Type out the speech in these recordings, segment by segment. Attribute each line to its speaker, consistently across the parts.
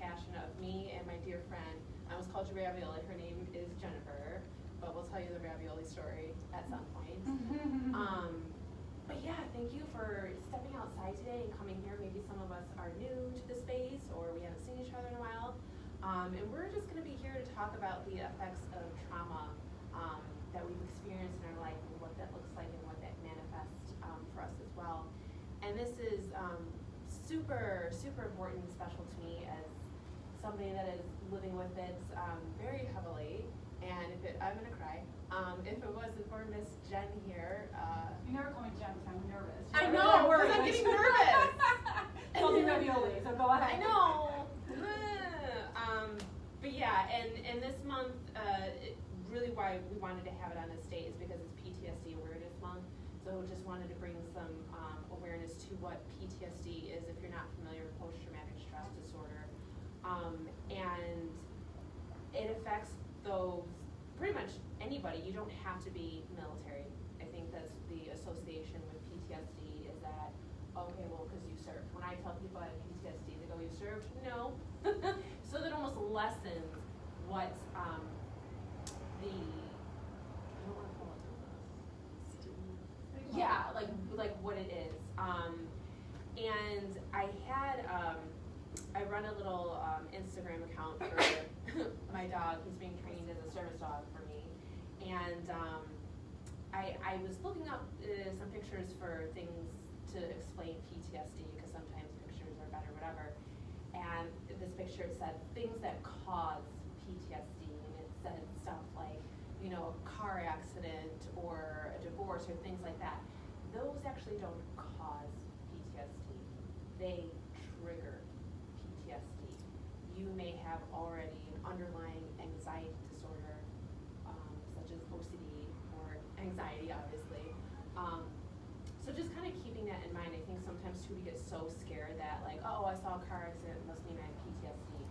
Speaker 1: passion of me and my dear friend. I almost called you Ravioli. Her name is Jennifer, but we'll tell you the ravioli story at some point. But yeah, thank you for stepping outside today and coming here. Maybe some of us are new to the space or we haven't seen each other in a while. And we're just going to be here to talk about the effects of trauma that we've experienced in our life and what that looks like and what that manifests for us as well. And this is super, super important and special to me as somebody that is living with it very heavily. And I'm going to cry. If it wasn't for Miss Jen here.
Speaker 2: You never call me Jen because I'm nervous.
Speaker 1: I know, because I'm getting nervous.
Speaker 2: Call me Ravioli, so go ahead.
Speaker 1: I know. But yeah, and this month, really why we wanted to have it on this date is because it's PTSD Awareness Month. So just wanted to bring some awareness to what PTSD is if you're not familiar with post-traumatic stress disorder. And it affects those, pretty much anybody. You don't have to be military. I think that's the association with PTSD is that, okay, well, because you served. When I tell people I have PTSD, they go, you served? No. So that almost lessens what I don't want to call it yeah, like what it is. And I had, I run a little Instagram account for my dog. He's being trained as a service dog for me. And I was looking up some pictures for things to explain PTSD because sometimes pictures are better, whatever. And this picture said things that cause PTSD, and it said stuff like, you know, a car accident or a divorce or things like that. Those actually don't cause PTSD. They trigger PTSD. You may have already an underlying anxiety disorder, such as OCD or anxiety, obviously. So just kind of keeping that in mind. I think sometimes too we get so scared that like, oh, I saw a car accident, must mean I have PTSD.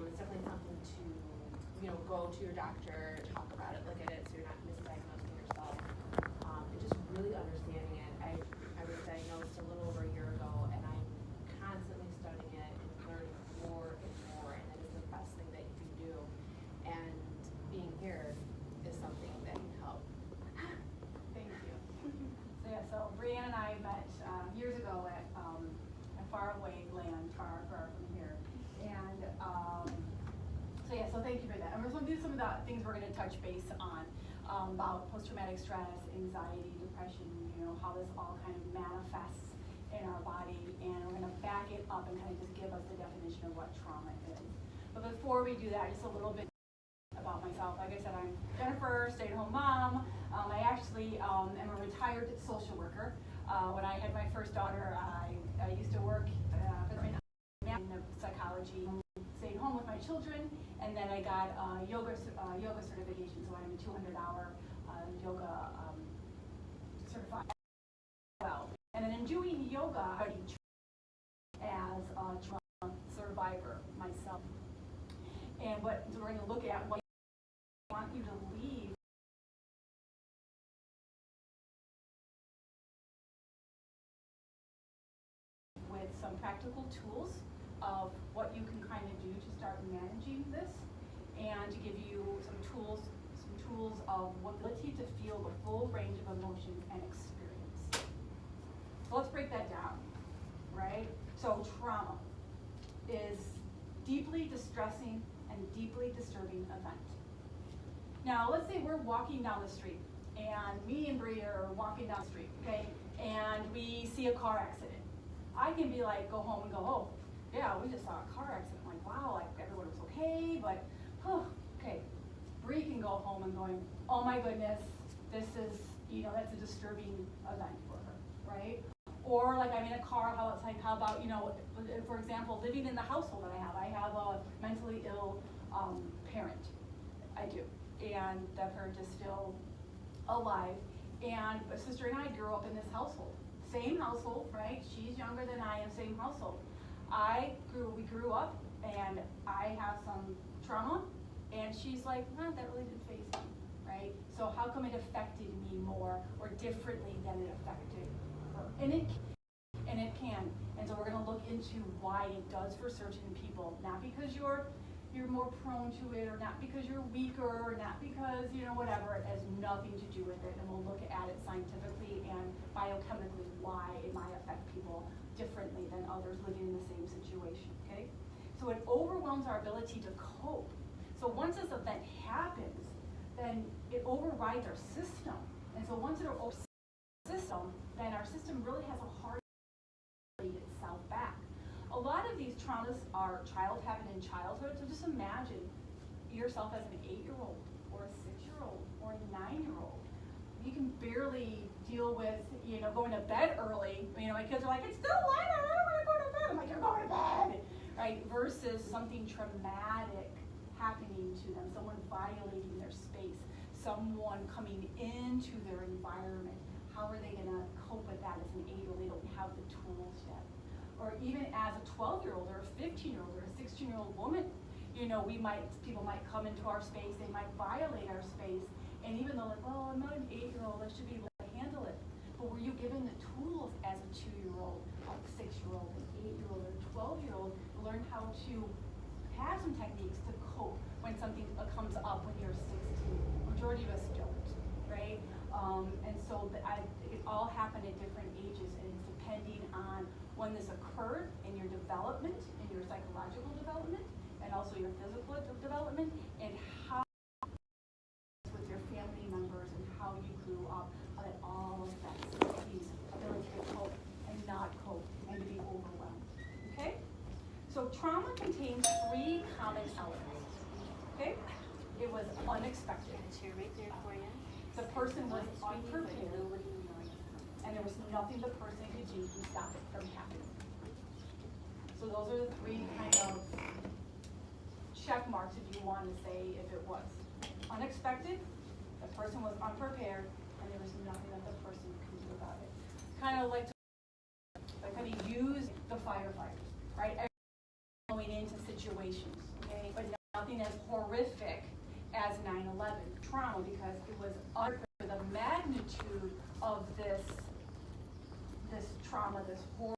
Speaker 1: It's definitely something to, you know, go to your doctor, talk about it, look at it, so you're not misdiagnosing yourself. And just really understanding it. I was diagnosed a little over a year ago, and I'm constantly studying it and learning more and more, and it is the best thing that you can do. And being here is something that can help.
Speaker 2: Thank you. So yeah, so Brianne and I met years ago at a faraway land, far from here. And so yeah, so thank you for that. And we're going to do some of the things we're going to touch base on about post-traumatic stress, anxiety, depression, you know, how this all kind of manifests in our body. And we're going to back it up and kind of just give us the definition of what trauma is. But before we do that, just a little bit about myself. Like I said, I'm Jennifer, stay-at-home mom. I actually am a retired social worker. When I had my first daughter, I used to work in psychology, stayed home with my children, and then I got yoga certification, so I'm a 200-hour yoga certified. Well, and then in doing yoga, I as a trauma survivor myself. And so we're going to look at what I want you to leave with some practical tools of what you can kind of do to start managing this, and to give you some tools of what ability to feel the full range of emotions and experience. So let's break that down, right? So trauma is deeply distressing and deeply disturbing event. Now, let's say we're walking down the street, and me and Bree are walking down the street, okay, and we see a car accident. I can be like, go home and go, oh, yeah, we just saw a car accident. Like, wow, like everyone was okay, but, oh, okay. Bree can go home and going, oh my goodness, this is, you know, that's a disturbing event for her, right? Or like I'm in a car, how about, you know, for example, living in the household that I have a mentally ill parent. I do. And that parent is still alive. And my sister and I grew up in this household. Same household, right? She's younger than I am, same household. We grew up, and I have some trauma, and she's like, that really didn't faze me, right? So how come it affected me more or differently than it affected her? And and it can. And so we're gonna look into why it does for certain people, not because you're more prone to it, or not because you're weaker, or not because, whatever. It has nothing to do with it, and we'll look at it scientifically and biochemically why it might affect people differently than others living in the same situation, okay? So it overwhelms our ability to cope. So once this event happens, then it overrides our system. And so once it overrides our system, then our system really has a hard time to get itself back. A lot of these traumas are child happened in childhood, so just imagine yourself as an 8-year-old or a 6-year-old or a 9-year-old. You can barely deal with, going to bed early. My kids are like, it's still light out, I don't want to go to bed. I'm like, you're going to bed, right? Versus something traumatic happening to them, someone violating their space, someone coming into their environment. How are they gonna cope with that as an 8-year-old? They don't have the tools yet. Or even as a 12-year-old or a 15-year-old or a 16-year-old woman, people might come into our space, they might violate our space, and even though like, well, I'm not an 8-year-old, I should be able to handle it. But were you given the tools as a 2-year-old, a 6-year-old, an 8-year-old, or a 12-year-old to learn how to have some techniques to cope when something comes up when you're 16? Majority of us don't, right? And so it all happened at different ages, and it's depending on when this occurred in your development, in your psychological development, and also your physical development, and how with your family members and how you grew up, how it all affects these ability to cope and not cope and to be overwhelmed. Okay? So trauma contains 3 common elements. Okay? It was unexpected.
Speaker 3: It's here right there for you.
Speaker 2: The person was unprepared, and there was nothing the person could do to stop it from happening. So those are the 3 kind of check marks, if you want to say if it was unexpected, the person was unprepared, and there was nothing that the person could do about it. Kind of like use the firefighters, right? Going into situations, okay? But nothing as horrific as 9/11 trauma, because it was under the magnitude of this trauma, this horror.